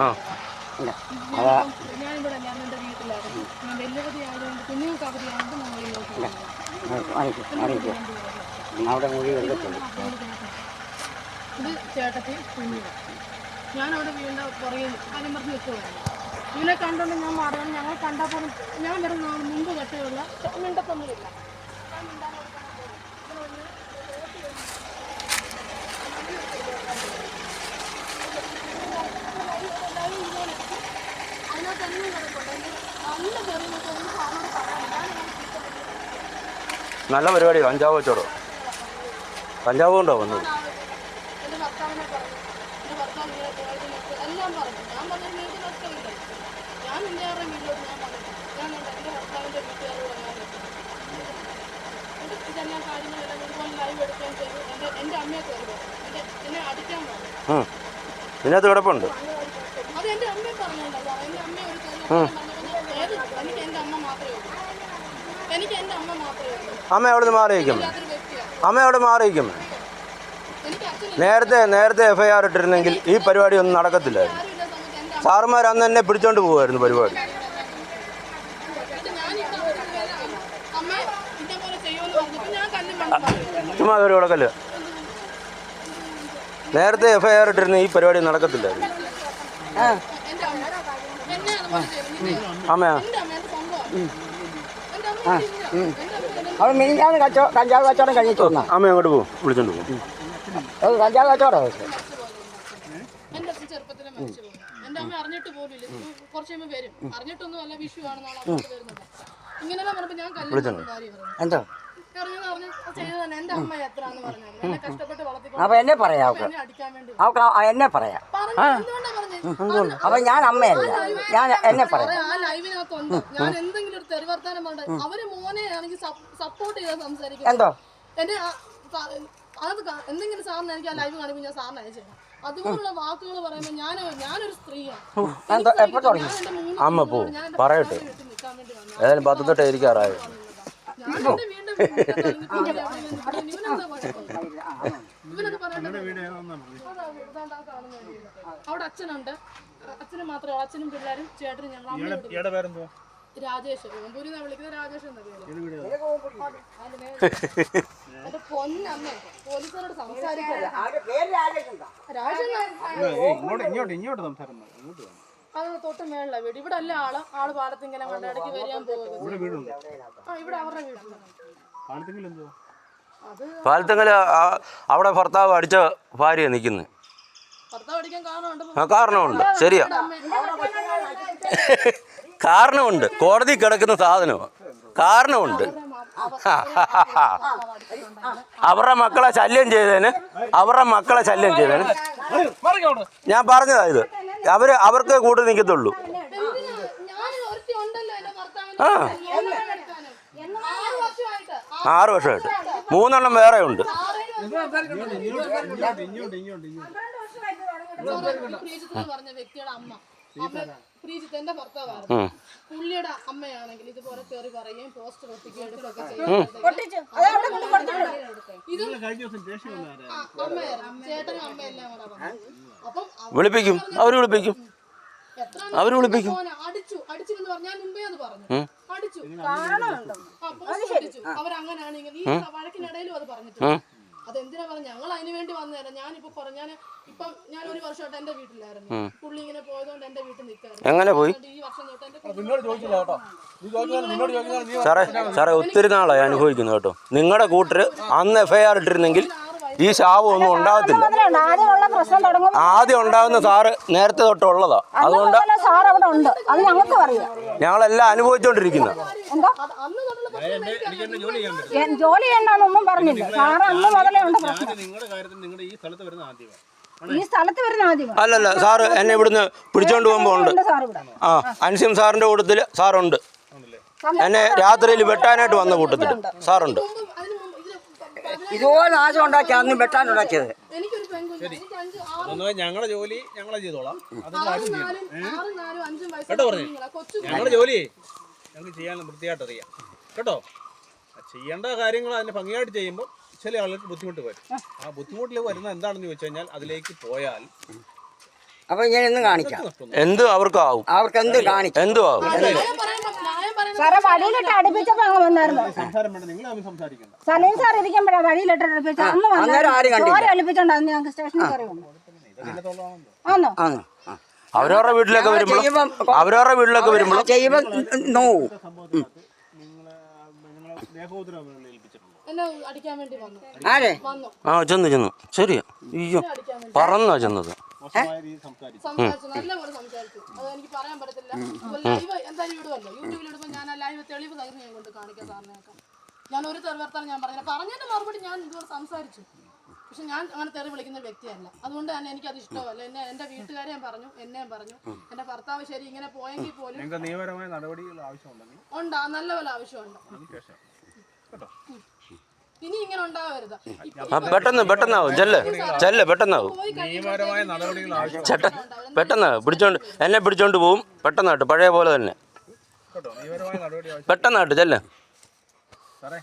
ആ ഞാനിവിടെ എൻ്റെ വീട്ടിലായിരുന്നു. ഞാൻ വെല്ലുവിളി ആയതുകൊണ്ട് കുഞ്ഞുങ്ങൾക്ക് അവധിയായത് ഇത് ചേട്ടത്തി കുഞ്ഞിന് ഞാനവിടെ വീടിൻ്റെ പുറകെ അലമർന്ന് നിൽക്കുമായിരുന്നു. ഇവനെ കണ്ടുകൊണ്ട് ഞാൻ മാറുകയാണ്. ഞങ്ങൾ കണ്ടാൽ പോലും ഞാൻ വരുന്ന മുമ്പ് കെട്ടിയുള്ള മിണ്ടത്തൊന്നുമില്ല. ഞാൻ മിണ്ടാൻ നല്ല പരിപാടി. കഞ്ചാവ് വെച്ചോടോ. കഞ്ചാവ് കൊണ്ടോ വന്നത്? എൻ്റെ ഭർത്താവിനെ പറഞ്ഞു, എൻ്റെ ഭർത്താവ് എല്ലാം പറഞ്ഞു. ഞാൻ പറഞ്ഞു എനിക്ക് നഷ്ടമില്ല. ഞാൻ ഇന്ത്യയുടെ വീട്ടിലോട്ട് ഞാൻ പറഞ്ഞു ഞാൻ എൻ്റെ ഭർത്താവിൻ്റെ വീട്ടുകാരോട് ഇതെല്ലാം കാര്യങ്ങളെല്ലാം ഇതുപോലെ ലൈവ് എടുക്കുകയും ചെയ്തു. എൻ്റെ അമ്മയെ കയറി എന്നെ അടിക്കാൻ പറഞ്ഞു. ഇതിനകത്ത് കിടപ്പുണ്ട്. അത് എൻ്റെ അമ്മയെ പറഞ്ഞുകൊണ്ടല്ലോ. എൻ്റെ അമ്മയെ ഒരു എനിക്ക് എൻ്റെ അമ്മ മാത്രമേ ഉള്ളൂ. എനിക്ക് എൻ്റെ അമ്മ മാത്രമേ ഉള്ളൂ. അമ്മ അവിടെ നിന്ന് മാറിയിരിക്കും. അമ്മ അവിടെ മാറിയിരിക്കും. നേരത്തെ FIR ഇട്ടിരുന്നെങ്കിൽ ഈ പരിപാടി ഒന്നും നടക്കത്തില്ലായിരുന്നു. സാറുമാർ അന്ന് എന്നെ പിടിച്ചോണ്ട് പോകുമായിരുന്നു പരിപാടി. ചുമ്മാ കയറി കൊടുക്കല്ലേ. നേരത്തെ FIR ഇട്ടിരുന്ന ഈ പരിപാടി നടക്കത്തില്ലായിരുന്നു. അമ്മയാ അവിടെ മിനിഞ്ഞാന്ന് കഞ്ചാവ് കച്ചവടം കഴിഞ്ഞിട്ട് അമ്മ അങ്ങോട്ട് പോകും. വിളിച്ചോണ്ട് പോകും. കഞ്ചാവ് കച്ചവടം എൻ്റെ അച്ഛൻ ചെറുപ്പത്തിലെ മരിച്ചു പോകും. എൻ്റെ അമ്മ അറിഞ്ഞിട്ട് പോലും ഇല്ല. കുറച്ച് കഴിയുമ്പോൾ വരും. അറിഞ്ഞിട്ടൊന്നും അല്ല, വിഷു ആണെന്നാണ് അങ്ങോട്ട് വരുന്നത്. ഇങ്ങനെല്ലാം പറഞ്ഞപ്പോൾ ഞാൻ കല്യാണം എന്തോ ചെയ്തു തന്നെ. എൻ്റെ അമ്മ എത്രയാണെന്ന് പറഞ്ഞത് എന്നെ കഷ്ടപ്പെട്ട് വളർത്തിക്കൊണ്ട് അപ്പൊ എന്നെ പറയാം എന്നെ അടിക്കാൻ വേണ്ടി എന്നെ പറയാം. എന്തുകൊണ്ടാ പറഞ്ഞത്? അപ്പൊ ഞാൻ അമ്മയല്ല, ഞാൻ എന്നെ പറയാം. ആ ലൈവിനകത്തുണ്ട്. ഞാൻ എന്തെങ്കിലും ഒരു തെരുവർത്താനം പറഞ്ഞ അവര് മോനെ ആണെങ്കിൽ സപ്പോർട്ട് ചെയ്ത് സംസാരിക്കും. എന്തോ എന്റെ അത് എന്തെങ്കിലും സാറിന് എനിക്ക് ആ ലൈവ് കാണിക്കുമ്പോൾ ഞാൻ സാറിന് അയച്ചു തരാം. അതുപോലുള്ള വാക്കുകൾ പറയുമ്പോൾ ഞാനൊരു സ്ത്രീയാണ്. അമ്മ പോ പറയട്ടെ. ഏതായാലും 10 തൊട്ട് ഇരിക്കാറായോ? അവിടെ അച്ഛനുണ്ട്. അച്ഛനും മാത്രമേ അച്ഛനും പിള്ളേരും ചേട്ടനും ഞങ്ങൾ രാജേഷ് ഓമ്പൂരിന്നാ വിളിക്കുന്നത്. രാജേഷ് എന്താ പേര്? എന്റെ പൊന്നമ്മേ പോലീസുകാരോട് സംസാരിക്കില്ല. അത് തൊട്ട് മേളില വീട്. ഇവിടെ അല്ല ആള് പാലത്തിങ്ങനെ കൊണ്ട് ഇടയ്ക്ക് വരാൻ പോകുന്നത്. ഇവിടെ അവരുടെ വീട്ടിൽ പാലത്തിങ്കല് അവിടെ ഭർത്താവ് അടിച്ച ഭാര്യ നിൽക്കുന്നത്. ഭർത്താവ് അടിക്കാൻ കാരണമുണ്ട്. ശരിയാ, കാരണമുണ്ട്. കോടതി കിടക്കുന്ന സാധനമാണ്. കാരണമുണ്ട്. അവരുടെ മക്കളെ ശല്യം ചെയ്തതിന് ഞാൻ പറഞ്ഞതാ ഇത്. അവർക്ക് കൂട്ടി നിൽക്കത്തുള്ളൂ. 6 വർഷമായിട്ട് 3 എണ്ണം വേറെ ഉണ്ട്. പറഞ്ഞ വ്യക്തിയുടെ അമ്മ എന്റെ ഭർത്താവാണ്. പുള്ളിയുടെ അമ്മയാണെങ്കിൽ ഇതുപോലെ കയറി പറയുകയും പോസ്റ്റർ ഒട്ടിക്കുകയും എടുക്കുകയൊക്കെ ചെയ്യും. ചേട്ടനും അമ്മയെല്ലാം കൂടെ അപ്പം വിളിപ്പിക്കും. അവർ വിളിപ്പിക്കും. അടിച്ചെന്ന് പറഞ്ഞാൽ മുമ്പേ അത് പറഞ്ഞു. അടിച്ചു അവരങ്ങനെയാണെങ്കിൽ ഈ വഴക്കിനിടയിലും അത് പറഞ്ഞിട്ടുണ്ട്. അതെന്തിനാ പറഞ്ഞ ഞങ്ങൾ അതിന് വേണ്ടി വന്നതല്ല. ഞാനിപ്പോ ഞാൻ 1 വർഷമായിട്ട് എന്റെ വീട്ടിലായിരുന്നു. പുള്ളി ഇങ്ങനെ പോയതുകൊണ്ട് എന്റെ വീട്ടിൽ നിൽക്കാറുണ്ട്. എങ്ങനെ പോയി? ഈ വർഷം തൊട്ട് സാറേ ഒത്തിരി നാളായി അനുഭവിക്കുന്നു കേട്ടോ. നിങ്ങളുടെ കൂട്ടര് അന്ന് FIR ഇട്ടിരുന്നെങ്കിൽ ഈ ശാപം ഒന്നും ഉണ്ടാകത്തില്ല. ആദ്യം ഉണ്ടാകുന്ന സാറ് നേരത്തെ തൊട്ടുള്ളതാ. അതുകൊണ്ട് ഞങ്ങളെല്ലാം അനുഭവിച്ചോണ്ടിരിക്കുന്ന ജോലി ചെയ്യണമെന്നൊന്നും പറഞ്ഞില്ല. സാറ് അന്ന് മുതലേ ഉണ്ട് ഈ സ്ഥലത്ത് വരുന്ന ആദ്യം. അല്ലല്ല, സാറ് എന്നെ ഇവിടുന്ന് പിടിച്ചോണ്ട് പോകുമ്പോ ഉണ്ട്. അൻസിം സാറിന്റെ കൂട്ടത്തിൽ സാറുണ്ട്. എന്നെ രാത്രിയിൽ വെട്ടാനായിട്ട് വന്ന കൂട്ടത്തിൽ സാറുണ്ട്. ഇതുപോലെ നാശം ഉണ്ടാക്കി അന്ന് വെട്ടാനുണ്ടാക്കിയത്. ഞങ്ങളുടെ ജോലി ഞങ്ങളെ ചെയ്തോളാം. കേട്ടോ പറഞ്ഞു. ഞങ്ങളുടെ ജോലി ഞങ്ങൾക്ക് ചെയ്യാൻ വൃത്തിയായിട്ട് അറിയാം കേട്ടോ. ചെയ്യേണ്ട കാര്യങ്ങൾ അതിന് ഭംഗിയായിട്ട് ചെയ്യുമ്പോൾ ചില ആളുകൾക്ക് ബുദ്ധിമുട്ട് വരും. ആ ബുദ്ധിമുട്ടിൽ വരുന്ന എന്താണെന്ന് ചോദിച്ചു കഴിഞ്ഞാൽ അതിലേക്ക് പോയാൽ അപ്പൊ ഞാൻ ഇന്ന് കാണിക്കാം. എന്ത് അവർക്കാവും, അവർക്ക് എന്ത് കാണിക്കാം, എന്തും ആവും. സാറേ വഴിയിലിട്ട് അടുപ്പിച്ചപ്പോ അങ്ങ് വന്നായിരുന്നു. സംസാരം വേണ്ട, നിങ്ങൾ തമ്മിൽ സംസാരിക്കണ്ട. സലീം സാർ ഇരിക്കുമ്പോഴാ വഴിയിലിട്ട് അടുപ്പിച്ച അന്ന് അന്നേരം ആരും കണ്ടില്ല. ചോര ഒലിപ്പിച്ചോണ്ടാന്ന് ഞങ്ങൾക്ക് സ്റ്റേഷനിൽ കയറി വന്നു. ആന്നോ? ആന്ന്. ആ. അവരവരുടെ വീട്ടിലൊക്കെ വരുമ്പോൾ ചെയ്യുമ്പോ നോവും. എന്നെ അടിക്കാൻ വേണ്ടി വന്നു. ആരെ ചെന്നു ശരിയാ. അയ്യോ പറന്നാ ചെന്നത്. സംസാരിച്ചു, നല്ലപോലെ സംസാരിച്ചു. അത് എനിക്ക് പറയാൻ പറ്റത്തില്ല. ലൈവ് എന്തായാലും ഇടുമല്ലോ, യൂട്യൂബിൽ ഇടുമ്പോൾ ഞാൻ ആ ലൈവ് തെളിവ് സഹിതം ഞാൻ കൊണ്ട് കാണിക്കാം സാറിനേക്കാം. ഞാൻ ഒരു തെളിവർത്താനം ഞാൻ പറഞ്ഞതിന്റെ മറുപടി ഞാൻ ഇതുപോലെ സംസാരിച്ചു. പക്ഷെ ഞാൻ അങ്ങനെ തെറി വിളിക്കുന്ന വ്യക്തിയല്ല. അതുകൊണ്ട് തന്നെ എനിക്കത് ഇഷ്ടമല്ല. എൻ്റെ വീട്ടുകാരെ ഞാൻ പറഞ്ഞു, എന്നെയും പറഞ്ഞു. എൻ്റെ ഭർത്താവ് ശരി ഇങ്ങനെ പോയെങ്കിൽ പോലും നിയമപരമായ നടപടികൾ ആവശ്യമുണ്ടെങ്കിൽ ഉണ്ട്, നല്ലപോലെ ആവശ്യമുണ്ട്. ഇനി ഇങ്ങനെ ഉണ്ടാവരുത്. പെട്ടെന്നാവും ചെല്ല് പെട്ടെന്നാവും. നിയമപരമായ നടപടികൾ ആവശ്യം പെട്ടെന്ന് എന്നെ പിടിച്ചോണ്ട് പോവും. പെട്ടെന്നായിട്ട് പഴയ പോലെ തന്നെ കേട്ടോ. നിയമപരമായ നടപടി ആവശ്യം. പെട്ടെന്നായിട്ട് ചെല്ല്. സാറേ